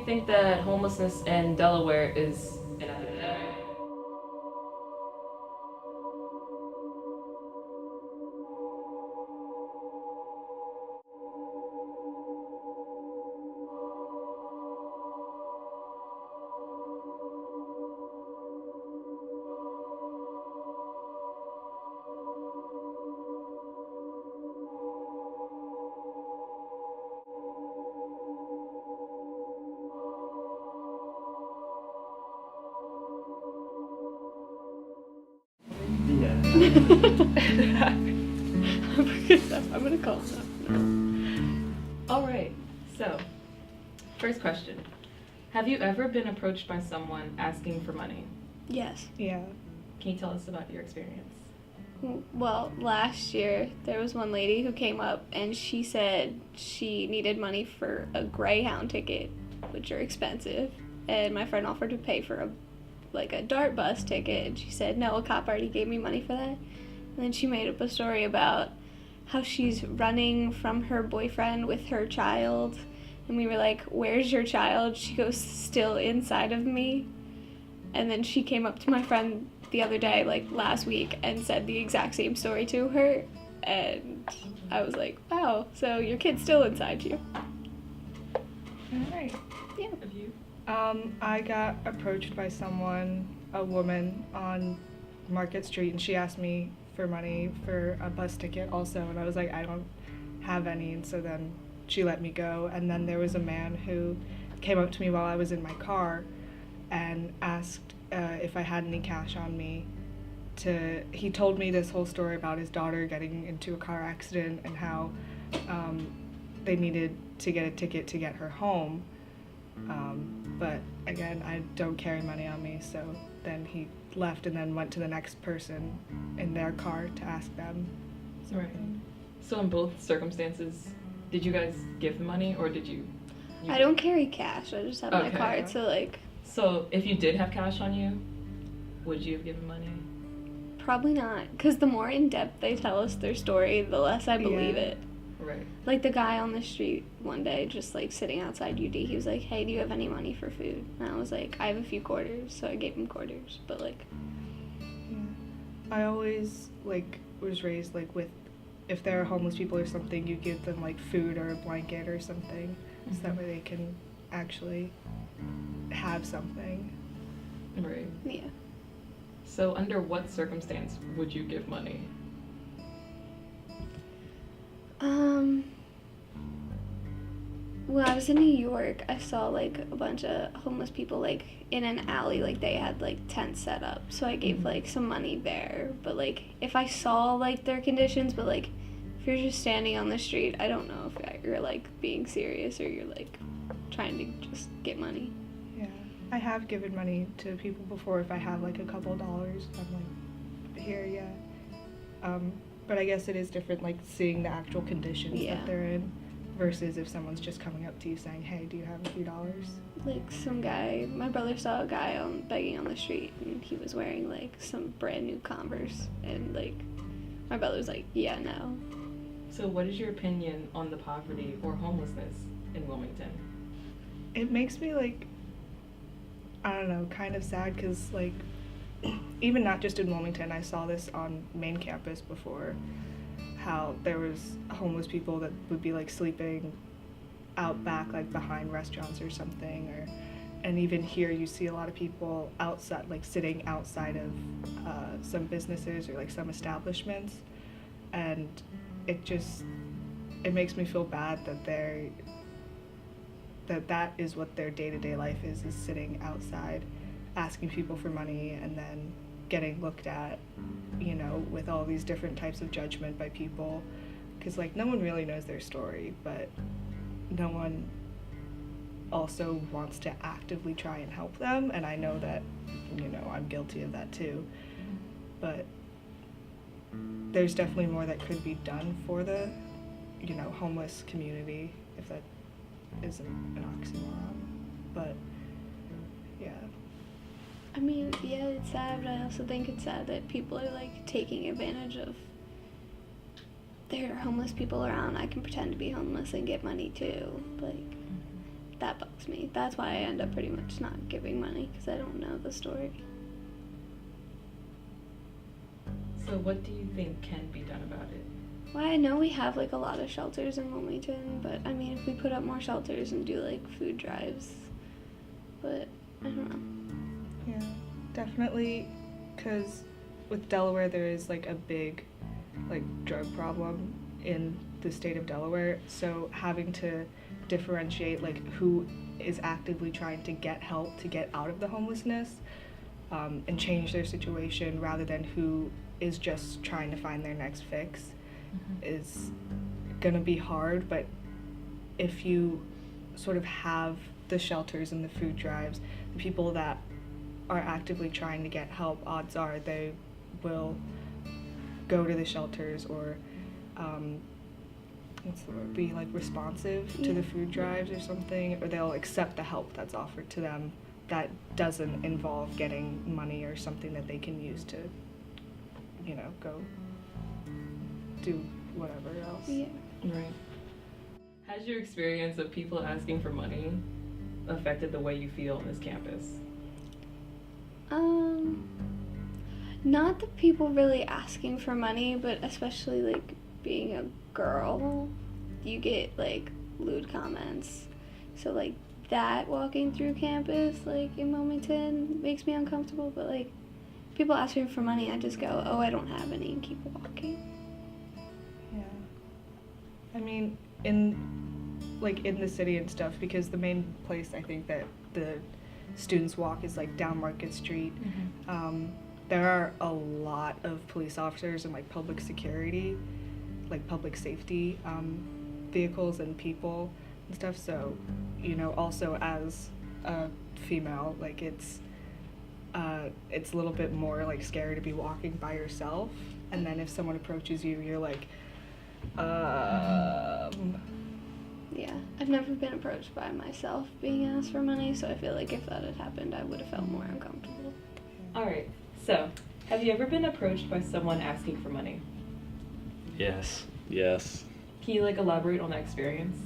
you think that homelessness in Delaware is an epidemic? I'm gonna call him. All right, so first question. Have you ever been approached by someone asking for money? Yes. Yeah. Can you tell us about your experience? Well, last year there was one lady who came up and she said she needed money for a Greyhound ticket, which are expensive, and my friend offered to pay for a DART bus ticket, and she said no, a cop already gave me money for that. And then she made up a story about how she's running from her boyfriend with her child, and we were like, where's your child? She goes, still inside of me. And then she came up to my friend the other day, like last week, and said the exact same story to her, and I was like, wow, so your kid's still inside you. All right. Yeah. Have you? I got approached by someone, a woman, on Market Street, and she asked me for money for a bus ticket also, and I was like, I don't have any, and so then she let me go. And then there was a man who came up to me while I was in my car and asked if I had any cash on me. He told me this whole story about his daughter getting into a car accident and how they needed to get a ticket to get her home. But again, I don't carry money on me, so then he left and then went to the next person in their car to ask them. Right. So in both circumstances, did you guys give money or did you I don't carry cash, I just have my Okay. card, so like, So if you did have cash on you, would you have given money? probably not, because the more in depth they tell us their story, the less I believe Yeah. it. Right. Like the guy on the street one day, just like sitting outside UD, he was like, hey, do you have any money for food? And I was like, I have a few quarters, so I gave him quarters, but like, Yeah. I always was raised with if there are homeless people or something, you give them food or a blanket or something, so that way they can actually have something. Right. yeah. So under what circumstance would you give money? When I was in New York, I saw a bunch of homeless people in an alley, they had tents set up. So I gave some money there. But if I saw their conditions, but if you're just standing on the street, I don't know if you're being serious or you're trying to just get money. Yeah. I have given money to people before if I have a couple dollars. I'm here, yeah. But I guess it is different seeing the actual conditions Yeah. that they're in versus if someone's just coming up to you saying, hey, do you have a few dollars? Some guy, my brother saw a guy begging on the street, and he was wearing some brand new Converse, and my brother was like, yeah, no. So what is your opinion on the poverty or homelessness in Wilmington? It makes me I don't know, kind of sad because even not just in Wilmington, I saw this on main campus before, how there was homeless people that would be sleeping out back behind restaurants or something, and even here you see a lot of people outside sitting outside of some businesses or some establishments, and it makes me feel bad that is what their day-to-day life is sitting outside asking people for money and then getting looked at, with all these different types of judgment by people, because no one really knows their story, but no one also wants to actively try and help them, and I know that I'm guilty of that too, but there's definitely more that could be done for the homeless community, if that isn't an oxymoron, but yeah. I mean, yeah, it's sad, but I also think it's sad that people are taking advantage of. There are homeless people around. I can pretend to be homeless and get money too. that bugs me. That's why I end up pretty much not giving money, because I don't know the story. So what do you think can be done about it? Well, I know we have like a lot of shelters in Wilmington, but I mean, if we put up more shelters and do like food drives, but I don't know. Yeah, definitely, because with Delaware there is like a big like drug problem in the state of Delaware, so having to differentiate like who is actively trying to get help to get out of the homelessness and change their situation rather than who is just trying to find their next fix is gonna be hard. But if you sort of have the shelters and the food drives, the people that are actively trying to get help, odds are they will go to the shelters or what's the word, be like responsive to the food drives or something, or they'll accept the help that's offered to them that doesn't involve getting money or something that they can use to, you know, go do whatever else. Yeah. Right. Has your experience of people asking for money affected the way you feel on this campus? Not the people really asking for money, but especially like being a girl, you get like lewd comments. So like that walking through campus, like in Wilmington, makes me uncomfortable. But like people ask me for money, I just go, oh, I don't have any, and keep walking. Yeah. I mean, in the city and stuff, because the main place I think that the students walk is like down Market Street. There are a lot of police officers and like public security, like public safety vehicles and people and stuff. So, you know, also as a female, like it's a little bit more like scary to be walking by yourself. And then if someone approaches you, you're like, Yeah, I've never been approached by myself being asked for money, so I feel like if that had happened, I would have felt more uncomfortable. All right. So, have you ever been approached by someone asking for money? Yes. Yes. Can you like elaborate on that experience?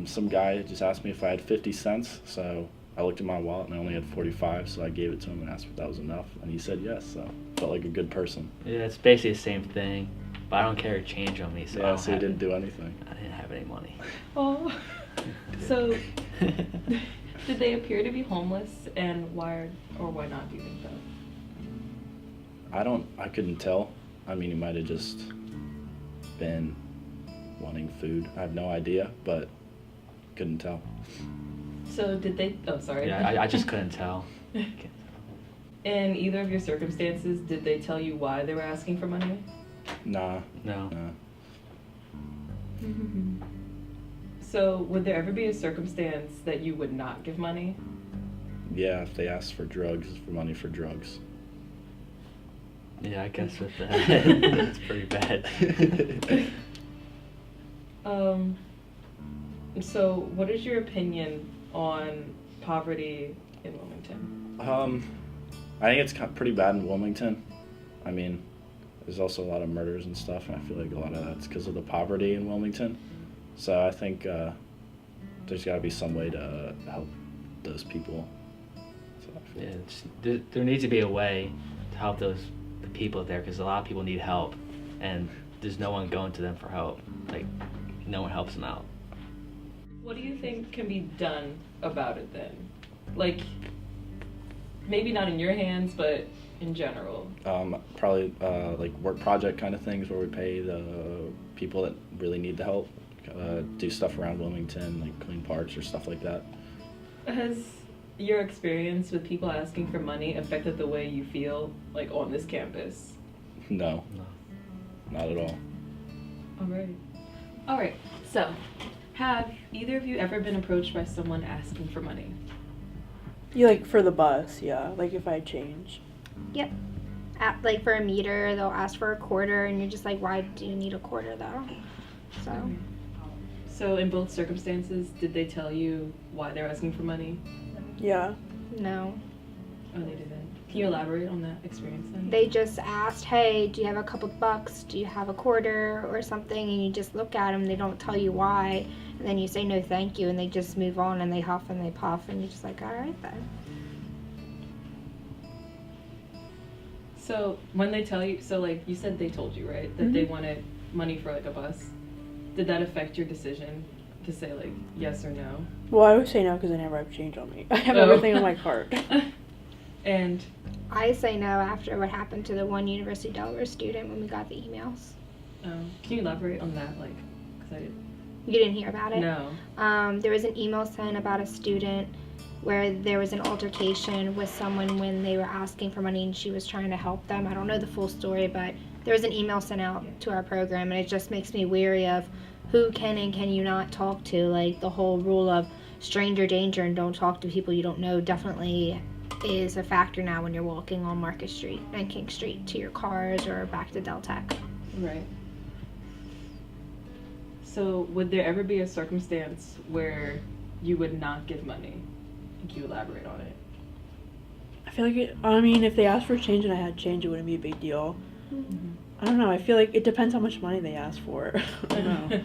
Some guy just asked me if I had 50 cents, so I looked at my wallet and I only had 45, so I gave it to him and asked if that was enough, and he said yes, so felt like a good person. Yeah, it's basically the same thing, but I don't carry change on me, so Yeah, so he didn't do anything. I didn't have any money. Oh. So, did they appear to be homeless, and why or why not do you think that? I couldn't tell. I mean, he might have just been wanting food. I have no idea, but couldn't tell. So did they, oh sorry. Yeah, I just couldn't tell. In either of your circumstances, did they tell you why they were asking for money? Nah. No. Nah. So would there ever be a circumstance that you would not give money? Yeah, if they asked for drugs, for money for drugs. Yeah, I guess with that, that's pretty bad. So what is your opinion on poverty in Wilmington? I think it's pretty bad in Wilmington. I mean, there's also a lot of murders and stuff, and I feel like a lot of that's because of the poverty in Wilmington. So I think there's got to be some way to help those people. So I feel Yeah, there needs to be a way to help the people there, because a lot of people need help, and there's no one going to them for help. Like, no one helps them out. What do you think can be done about it then? Like, maybe not in your hands, but in general. probably like work project kind of things where we pay the people that really need the help, do stuff around Wilmington, like clean parks or stuff like that. Has your experience with people asking for money affected the way you feel, like, on this campus? No, not at all. All right, so have either of you ever been approached by someone asking for money? You like for the bus, yeah. Like if I change. Yep. Like for a meter, they'll ask for a quarter, and you're just like, why do you need a quarter though? So. So in both circumstances, did they tell you why they're asking for money? Yeah. No. Oh, they didn't. Can you elaborate on that experience then? They just asked, hey, do you have a couple bucks? Do you have a quarter or something? And you just look at them. They don't tell you why. And then you say no thank you, and they just move on, and they huff and they puff, and you're just like, all right then. So when they tell you, so like you said they told you, right, that they wanted money for like a bus. Did that affect your decision to say like yes or no? Well, I always say no because I never have change on me. I have everything on my card. And I say no after what happened to the one University of Delaware student when we got the emails. can you elaborate on that, like, because I You didn't hear about it? no. There was an email sent about a student where there was an altercation with someone when they were asking for money and she was trying to help them. I don't know the full story, but there was an email sent out to our program, and it just makes me weary of who can and can you not talk to. Like the whole rule of stranger danger and don't talk to people you don't know definitely is a factor now when you're walking on Market Street and King Street to your cars or back to Del Tech. Right. So would there ever be a circumstance where you would not give money? Can you elaborate on it? I feel like if they asked for change and I had change, it wouldn't be a big deal. Mm-hmm. I don't know. I feel like it depends how much money they ask for. I don't know.